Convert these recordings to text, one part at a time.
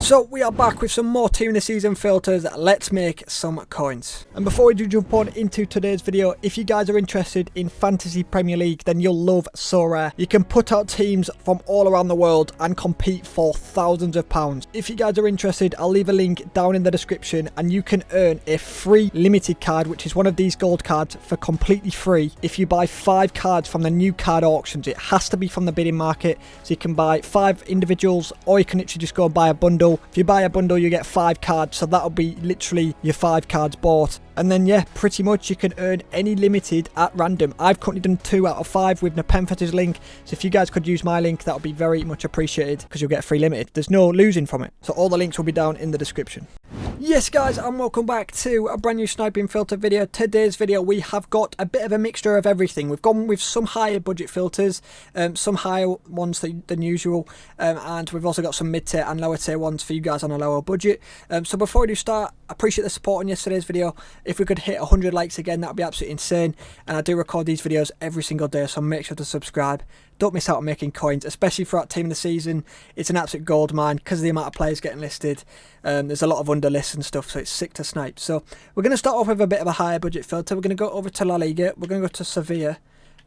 So we are back with some more team of the season filters. Let's make some coins. And before we do jump on into today's video, if you guys are interested in Fantasy Premier League, then you'll love SoRare. You can put out teams from all around the world and compete for thousands of pounds. If you guys are interested, I'll leave a link down in the description and you can earn a free limited card, which is one of these gold cards, for completely free if you buy 5 cards from the new card auctions. It has to be from the bidding market, so you can buy 5 individuals or you can literally just go and buy a bundle. If you buy a bundle, you get 5 cards, so that'll be literally your 5 cards bought. And then yeah, pretty much you can earn any limited at random. I've currently done 2 out of 5 with Nepenthes' link, so if you guys could use my link, that would be very much appreciated because you'll get a free limited. There's no losing from it, so all the links will be down in the description. Yes guys, and welcome back to a brand new sniping filter video. Today's video we have got a bit of a mixture of everything. We've gone with some higher budget filters, some higher ones than usual, and we've also got some mid-tier and lower tier ones for you guys on a lower budget. So before we do start, I appreciate the support on yesterday's video. If we could hit 100 likes again, that would be absolutely insane. And I do record these videos every single day, so make sure to subscribe. Don't miss out on making coins, especially for that team of the season. It's an absolute gold mine because of the amount of players getting listed. There's a lot of under lists and stuff, so it's sick to snipe. So we're going to start off with a bit of a higher budget filter. We're going to go over to La Liga. We're going to go to Sevilla.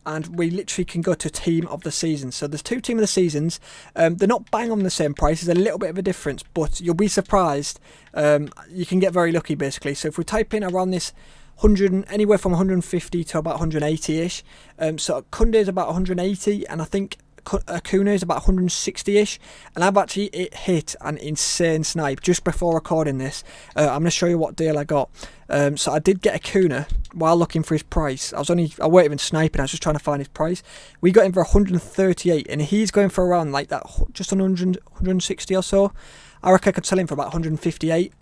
And we literally can go to team of the season. So there's 2 team of the seasons. They're not bang on the same price. There's a little bit of a difference, but you'll be surprised. You can get very lucky basically. So if we type in around this 100, anywhere from 150 to about 180-ish. So Kunde is about 180, and I think Acuna is about 160-ish. And I've actually hit an insane snipe just before recording this. I'm going to show you what deal I got. So I did get Acuna while looking for his price. I wasn't even sniping, I was just trying to find his price. We got him for 138, and he's going for around like that, just on 160 or so. I reckon I could sell him for about 158.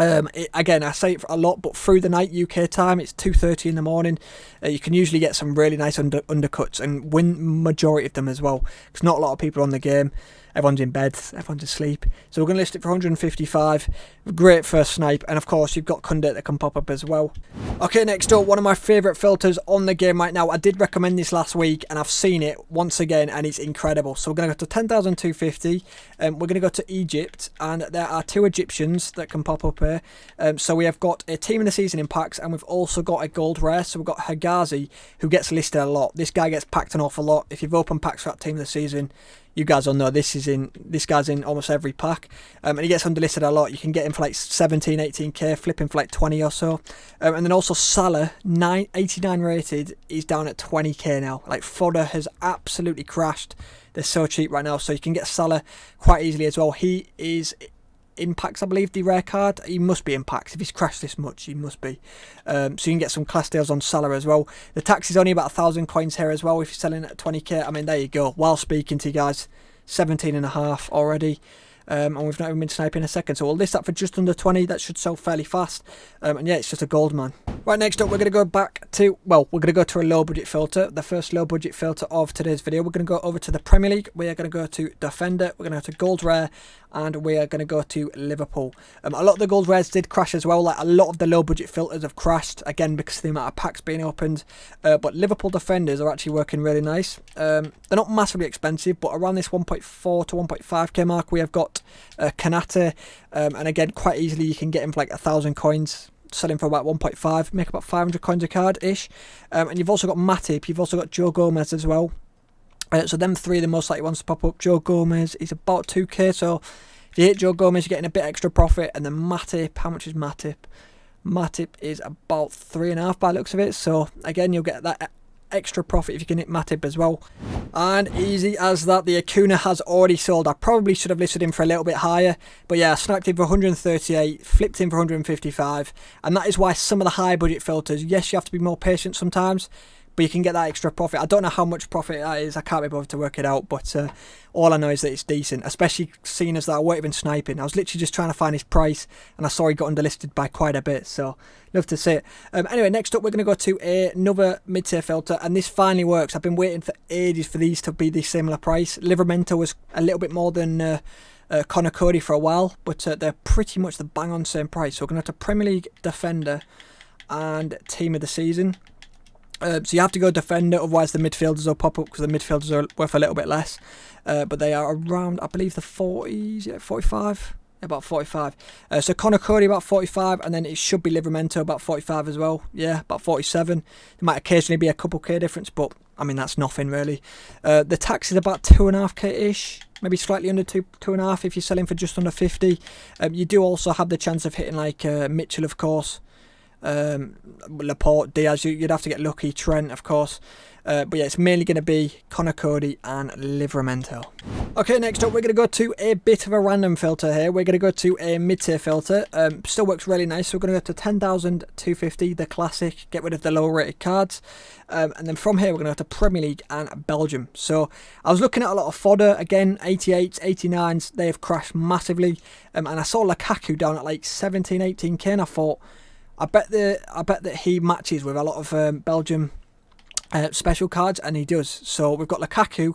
Again, I say it a lot, but through the night UK time, it's 2:30 in the morning. You can usually get some really nice undercuts and win majority of them as well, because not a lot of people are on the game. Everyone's in bed, everyone's asleep. So we're going to list it for 155. Great first snipe, and of course you've got Kunde that can pop up as well. Okay, next up, one of my favourite filters on the game right now. I did recommend this last week and I've seen it once again and it's incredible. So we're going to go to 10,250. We're going to go to Egypt, and there are 2 Egyptians that can pop up here. So we have got a team of the season in packs, and we've also got a gold rare. So we've got Hegazi, who gets listed a lot. This guy gets packed an awful lot. If you've opened packs for that team of the season, you guys will know this guy's in almost every pack, and he gets underlisted a lot. You can get him for like 17, 18k, flip him for like 20 or so. And then also Salah, 89 rated, he's down at 20k now. Like fodder has absolutely crashed. They're so cheap right now, so you can get Salah quite easily as well. He is in packs, I believe, the rare card. He must be in packs. If he's crashed this much, he must be. So you can get some class deals on Salah as well. The tax is only about 1,000 coins here as well if you're selling at 20k. I mean, there you go. While speaking to you guys, 17.5 already. And we've not even been sniping a second, so we'll list that for just under 20. That should sell fairly fast. And yeah, it's just a gold man. Right, next up we're going to go back to, well, we're going to go to a low budget filter, the first low budget filter of today's video. We're going to go over to the Premier League. We are going to go to Defender, we're going to go to Gold Rare, and we are going to go to Liverpool. A lot of the gold rares did crash as well. Like a lot of the low budget filters have crashed, again because of the amount of packs being opened. But Liverpool defenders are actually working really nice. They're not massively expensive, but around this 1.4 to 1.5k mark we have got Kanate, and again quite easily you can get him for like 1,000 coins, selling for about 1.5, make about 500 coins a card ish. And you've also got Matip, you've also got Joe Gomez as well. So them 3 are the most likely ones to pop up. Joe Gomez is about 2k, so if you hit Joe Gomez you're getting a bit extra profit. And then Matip, how much is Matip? Matip is about 3.5 by the looks of it, so again you'll get that extra profit if you can hit Matip as well. And easy as that, the Acuna has already sold. I probably should have listed him for a little bit higher, but yeah, I sniped him for 138, flipped him for 155, and that is why some of the high budget filters, yes, you have to be more patient sometimes, but you can get that extra profit. I don't know how much profit that is, I can't be bothered to work it out, but all I know is that it's decent, especially seeing as that I weren't even sniping. I was literally just trying to find his price, and I saw he got underlisted by quite a bit, so love to see it. Anyway, next up we're going to go to another mid-tier filter, and this finally works. I've been waiting for ages for these to be the similar price. Livramento was a little bit more than Connor Cody for a while, but they're pretty much the bang on same price. So we're going to have to Premier League Defender and Team of the Season. So you have to go Defender, otherwise the midfielders will pop up because the midfielders are worth a little bit less. But they are around, I believe, the 40s, yeah, 45. about 45. So Connor Cody about 45, and then it should be Livramento about 45 as well. Yeah, about 47. There might occasionally be a couple K difference, but I mean that's nothing really. The tax is about 2.5K ish, maybe slightly under 2.5 if you're selling for just under 50. You do also have the chance of hitting like Mitchell, of course, Laporte, Diaz. You'd have to get lucky. Trent, of course. But yeah, it's mainly going to be Connor Cody and Livramento. Okay, next up we're going to go to a bit of a random filter here. We're going to go to a mid-tier filter. Still works really nice. So we're going to go to 10,250, the classic. Get rid of the lower rated cards. And then from here we're going to go to Premier League and Belgium. So I was looking at a lot of fodder. Again, 88s, 89s. They have crashed massively. And I saw Lukaku down at like 17, 18k, and I thought, I bet that he matches with a lot of Belgium special cards, and he does. So we've got Lukaku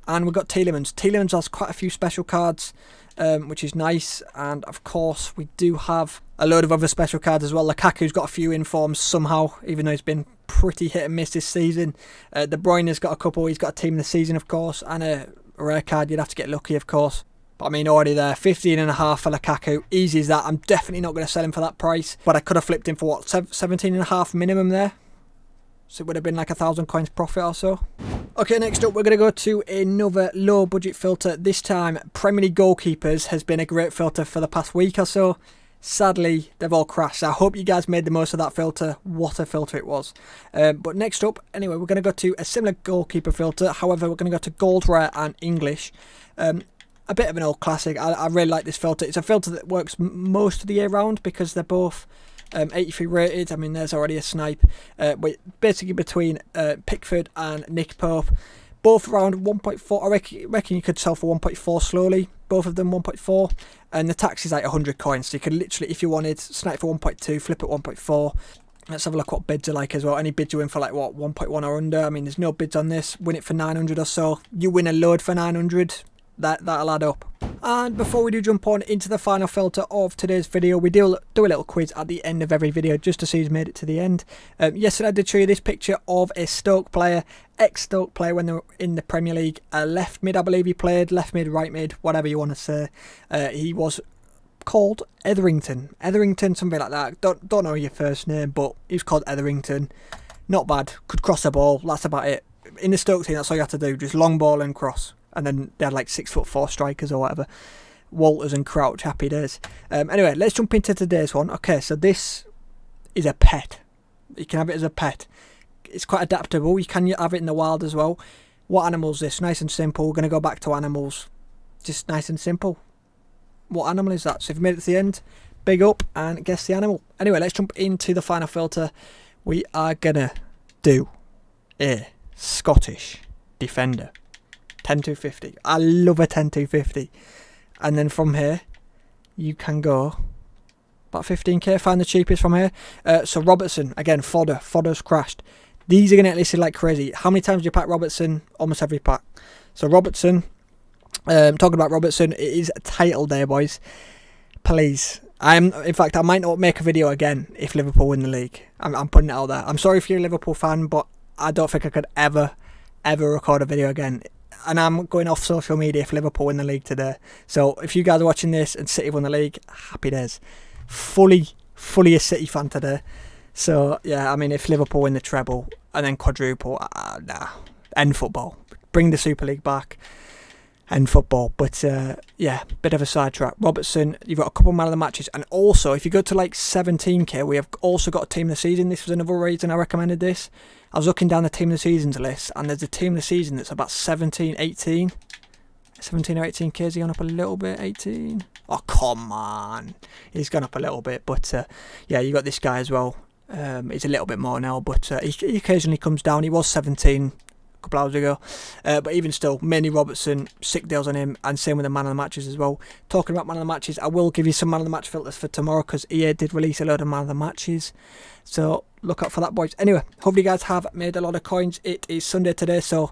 and we've got Tielemans. Tielemans has quite a few special cards, which is nice, and of course we do have a load of other special cards as well. Lukaku's got a few informs somehow, even though he's been pretty hit and miss this season. De Bruyne's got a couple. He's got a team of the season, of course, and a rare card. You'd have to get lucky, of course. But I mean, already there, 15.5 for Lukaku. Easy as that. I'm definitely not going to sell him for that price, but I could have flipped him for what, 17.5 minimum there. So it would have been like 1,000 coins profit or so. Okay, next up we're going to go to another low budget filter. This time Premier League goalkeepers has been a great filter for the past week or so. Sadly, they've all crashed. I hope you guys made the most of that filter. What a filter it was. But next up, anyway, we're going to go to a similar goalkeeper filter. However, we're going to go to gold, rare and English. A bit of an old classic. I really like this filter. It's a filter that works most of the year round because they're both 83 rated. I mean, there's already a snipe. But basically between Pickford and Nick Pope, both around 1.4. I reckon you could sell for 1.4 slowly. Both of them 1.4, and the tax is like 100 coins. So you could literally, if you wanted, snipe for 1.2, flip at 1.4. Let's have a look what bids are like as well. Any bids you win for like what, 1.1 or under. I mean, there's no bids on this. Win it for 900 or so. You win a load for 900. That'll add up. And before we do jump on into the final filter of today's video, we do a little quiz at the end of every video just to see who's made it to the end. Yesterday I did show you this picture of a Stoke player, ex-Stoke player when they were in the Premier League. Left mid, I believe he played, left mid, right mid, whatever you want to say. He was called Etherington, something like that. Don't know your first name, but he was called Etherington. Not bad, could cross the ball, that's about it. In the Stoke team, that's all you have to do, just long ball and cross. And then they had like 6'4" strikers or whatever. Walters and Crouch, happy days. Anyway, let's jump into today's one. Okay, so this is a pet. You can have it as a pet. It's quite adaptable. You can have it in the wild as well. What animal is this? Nice and simple. We're going to go back to animals. Just nice and simple. What animal is that? So if you made it to the end, big up and guess the animal. Anyway, let's jump into the final filter. We are going to do a Scottish defender. 10-250. I love a 10-250. And then from here, you can go about 15k. Find the cheapest from here. So Robertson, again, fodder. Fodder's crashed. These are going to get listed like crazy. How many times do you pack Robertson? Almost every pack. So Robertson, talking about Robertson, it is a title day, boys. Please. In fact, I might not make a video again if Liverpool win the league. I'm putting it out there. I'm sorry if you're a Liverpool fan, but I don't think I could ever record a video again. And I'm going off social media if Liverpool win the league today. So if you guys are watching this and City won the league, happy days. Fully a City fan today. So yeah, I mean, if Liverpool win the treble and then quadruple, nah, end football. Bring the Super League back. End football. But yeah, bit of a sidetrack. Robertson, you've got a couple man of the matches. And also, if you go to like 17k, we have also got a team of the season. This was another reason I recommended this. I was looking down the team of the seasons list, and there's a team of the season that's about 17 or 18k. Is he gone up a little bit? 18? Oh, come on. He's gone up a little bit, but yeah, you got this guy as well. He's a little bit more now, but he occasionally comes down. He was 17 a couple hours ago, but even still, mainly Robertson, sick deals on him, and same with the man of the matches as well. Talking about man of the matches, I will give you some man of the match filters for tomorrow, because EA did release a load of man of the matches, so look out for that, boys. Anyway, hopefully you guys have made a lot of coins. It is Sunday today, so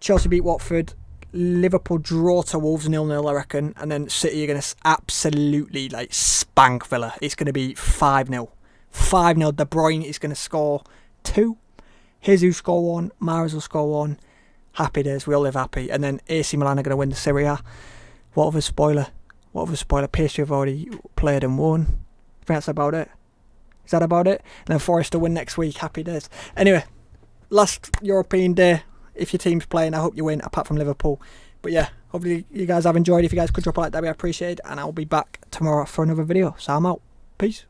Chelsea beat Watford, Liverpool draw to Wolves 0-0, I reckon, and then City are going to absolutely like spank Villa. It's going to be 5-0. 5-0. De Bruyne is going to score 2. Jesus score 1. Mahrez will score 1. Happy days. We all live happy. And then AC Milan are going to win the Serie A. What of a spoiler. What other spoiler? PSG have already played and won. I think that's about it. Is that about it? And then Forest will win next week. Happy days. Anyway, last European day. If your team's playing, I hope you win, apart from Liverpool. But yeah, hopefully you guys have enjoyed. If you guys could drop a like, that'd be appreciated. And I'll be back tomorrow for another video. So I'm out. Peace.